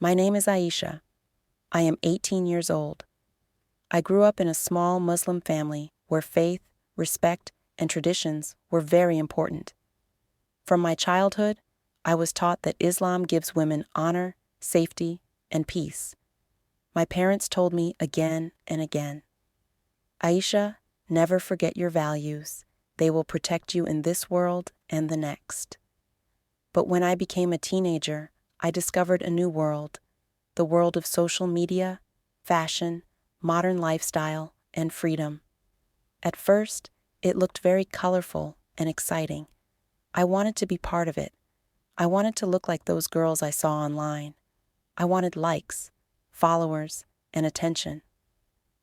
My name is Aisha. I am 18 years old. I grew up in a small Muslim family where faith, respect, and traditions were very important. From my childhood, I was taught that Islam gives women honor, safety, and peace. My parents told me again and again, Aisha, never forget your values. They will protect you in this world and the next. But when I became a teenager, I discovered a new world, the world of social media, fashion, modern lifestyle, and freedom. At first, it looked very colorful and exciting. I wanted to be part of it. I wanted to look like those girls I saw online. I wanted likes, followers, and attention.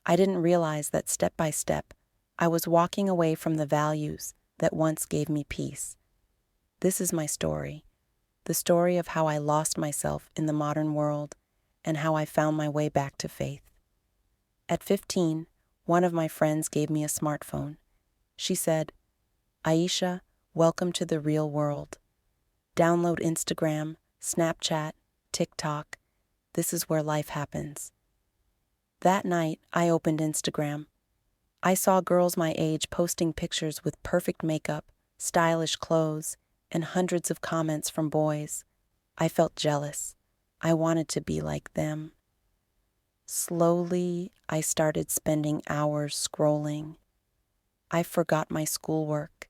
I didn't realize that step by step, I was walking away from the values that once gave me peace. This is my story, the story of how I lost myself in the modern world and how I found my way back to faith. At 15, one of my friends gave me a smartphone. She said, Aisha, welcome to the real world. Download Instagram, Snapchat, TikTok. This is where life happens. That night, I opened Instagram. I saw girls my age posting pictures with perfect makeup, stylish clothes, and hundreds of comments from boys. I felt jealous. I wanted to be like them. Slowly, I started spending hours scrolling. I forgot my schoolwork.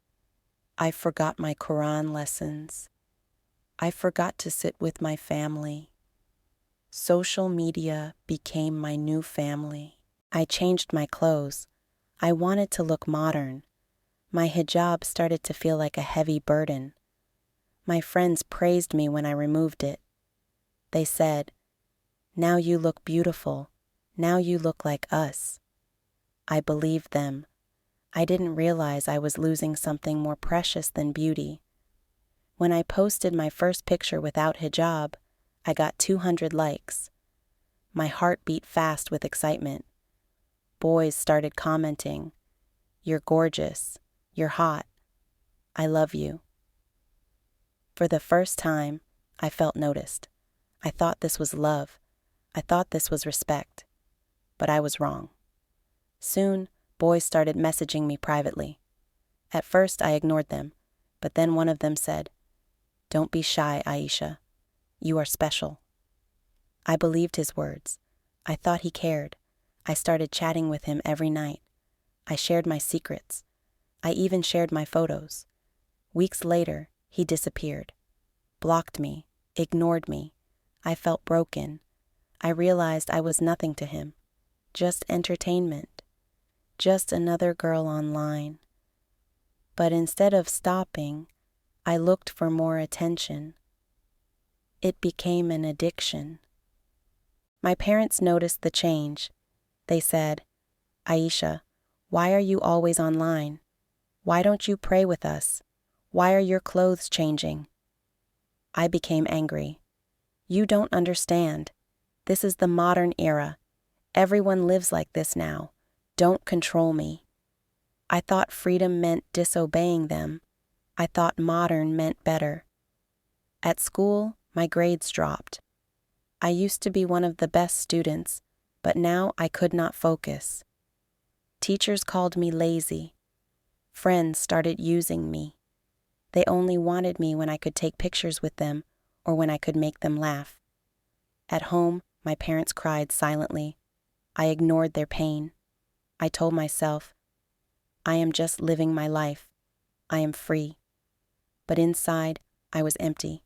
I forgot my Quran lessons. I forgot to sit with my family. Social media became my new family. I changed my clothes. I wanted to look modern. My hijab started to feel like a heavy burden. My friends praised me when I removed it. They said, now you look beautiful. Now you look like us. I believed them. I didn't realize I was losing something more precious than beauty. When I posted my first picture without hijab, I got 200 likes. My heart beat fast with excitement. Boys started commenting, you're gorgeous, you're hot, I love you. For the first time, I felt noticed. I thought this was love. I thought this was respect. But I was wrong. Soon, boys started messaging me privately. At first, I ignored them, but then one of them said, don't be shy, Aisha. You are special. I believed his words. I thought he cared. I started chatting with him every night. I shared my secrets. I even shared my photos. Weeks later, he disappeared, blocked me, ignored me. I felt broken. I realized I was nothing to him, just entertainment, just another girl online. But instead of stopping, I looked for more attention. It became an addiction. My parents noticed the change. They said, Aisha, why are you always online? Why don't you pray with us? Why are your clothes changing? I became angry. You don't understand. This is the modern era. Everyone lives like this now. Don't control me. I thought freedom meant disobeying them. I thought modern meant better. At school, my grades dropped. I used to be one of the best students, but now I could not focus. Teachers called me lazy. Friends started using me. They only wanted me when I could take pictures with them or when I could make them laugh. At home, my parents cried silently. I ignored their pain. I told myself, I am just living my life. I am free. But inside, I was empty.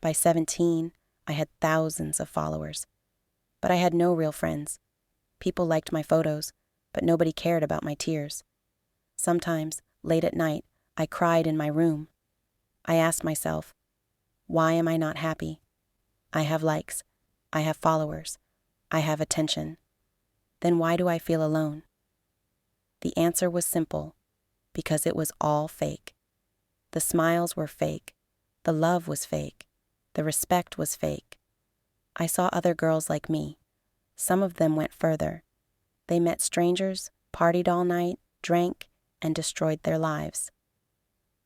By 17, I had thousands of followers. But I had no real friends. People liked my photos, but nobody cared about my tears. Sometimes, late at night, I cried in my room. I asked myself, why am I not happy? I have likes. I have followers. I have attention. Then why do I feel alone? The answer was simple, because it was all fake. The smiles were fake. The love was fake. The respect was fake. I saw other girls like me. Some of them went further. They met strangers, partied all night, drank, and destroyed their lives.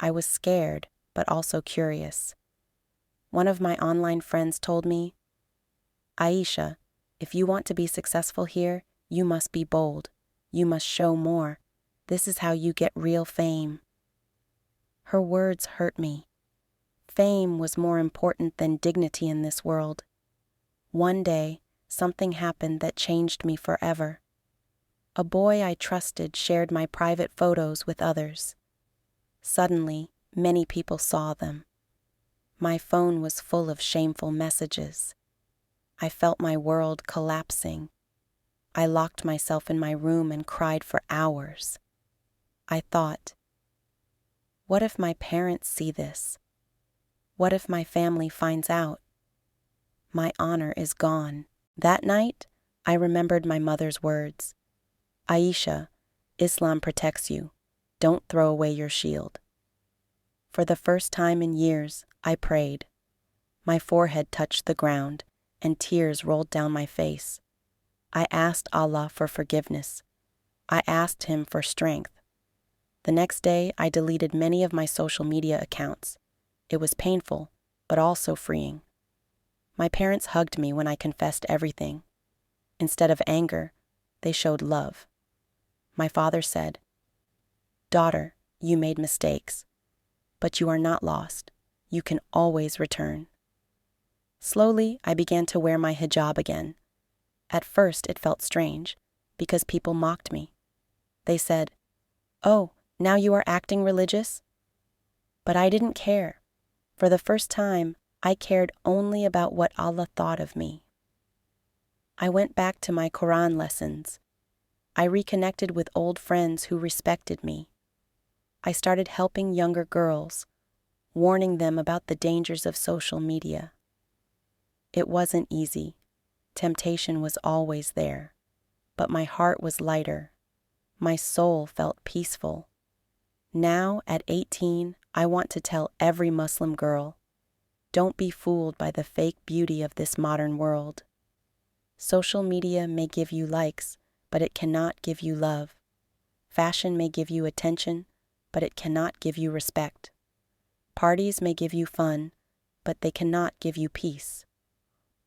I was scared, but also curious. One of my online friends told me, Aisha, if you want to be successful here, you must be bold. You must show more. This is how you get real fame." Her words hurt me. Fame was more important than dignity in this world. One day, something happened that changed me forever. A boy I trusted shared my private photos with others. Suddenly, many people saw them. My phone was full of shameful messages. I felt my world collapsing. I locked myself in my room and cried for hours. I thought, what if my parents see this? What if my family finds out? My honor is gone. That night, I remembered my mother's words. "Aisha, Islam protects you. Don't throw away your shield." For the first time in years, I prayed. My forehead touched the ground, and tears rolled down my face. I asked Allah for forgiveness. I asked Him for strength. The next day, I deleted many of my social media accounts. It was painful, but also freeing. My parents hugged me when I confessed everything. Instead of anger, they showed love. My father said, "Daughter, you made mistakes, but you are not lost. You can always return." Slowly, I began to wear my hijab again. At first, it felt strange, because people mocked me. They said, "Oh, now you are acting religious?" But I didn't care. For the first time, I cared only about what Allah thought of me. I went back to my Quran lessons. I reconnected with old friends who respected me. I started helping younger girls, warning them about the dangers of social media. It wasn't easy. Temptation was always there. But my heart was lighter. My soul felt peaceful. Now, at 18, I want to tell every Muslim girl, don't be fooled by the fake beauty of this modern world. Social media may give you likes, but it cannot give you love. Fashion may give you attention, but it cannot give you respect. Parties may give you fun, but they cannot give you peace.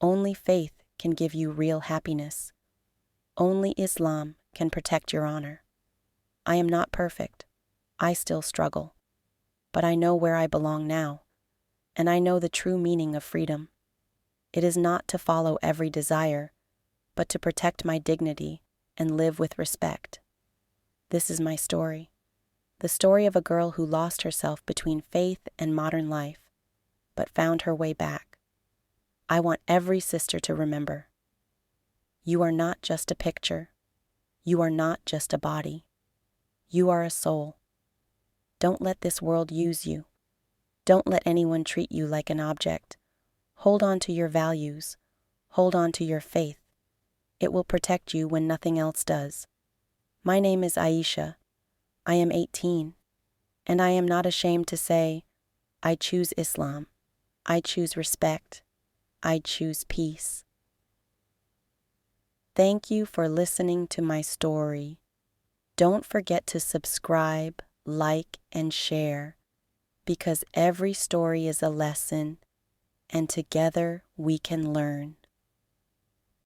Only faith can give you real happiness. Only Islam can protect your honor. I am not perfect. I still struggle. But I know where I belong now, and I know the true meaning of freedom. It is not to follow every desire, but to protect my dignity and live with respect. This is my story, the story of a girl who lost herself between faith and modern life, but found her way back. I want every sister to remember, you are not just a picture. You are not just a body. You are a soul. Don't let this world use you. Don't let anyone treat you like an object. Hold on to your values. Hold on to your faith. It will protect you when nothing else does. My name is Aisha. I am 18, and I am not ashamed to say, I choose Islam. I choose respect. I choose peace. Thank you for listening to my story. Don't forget to subscribe, like, and share, because every story is a lesson, and together we can learn.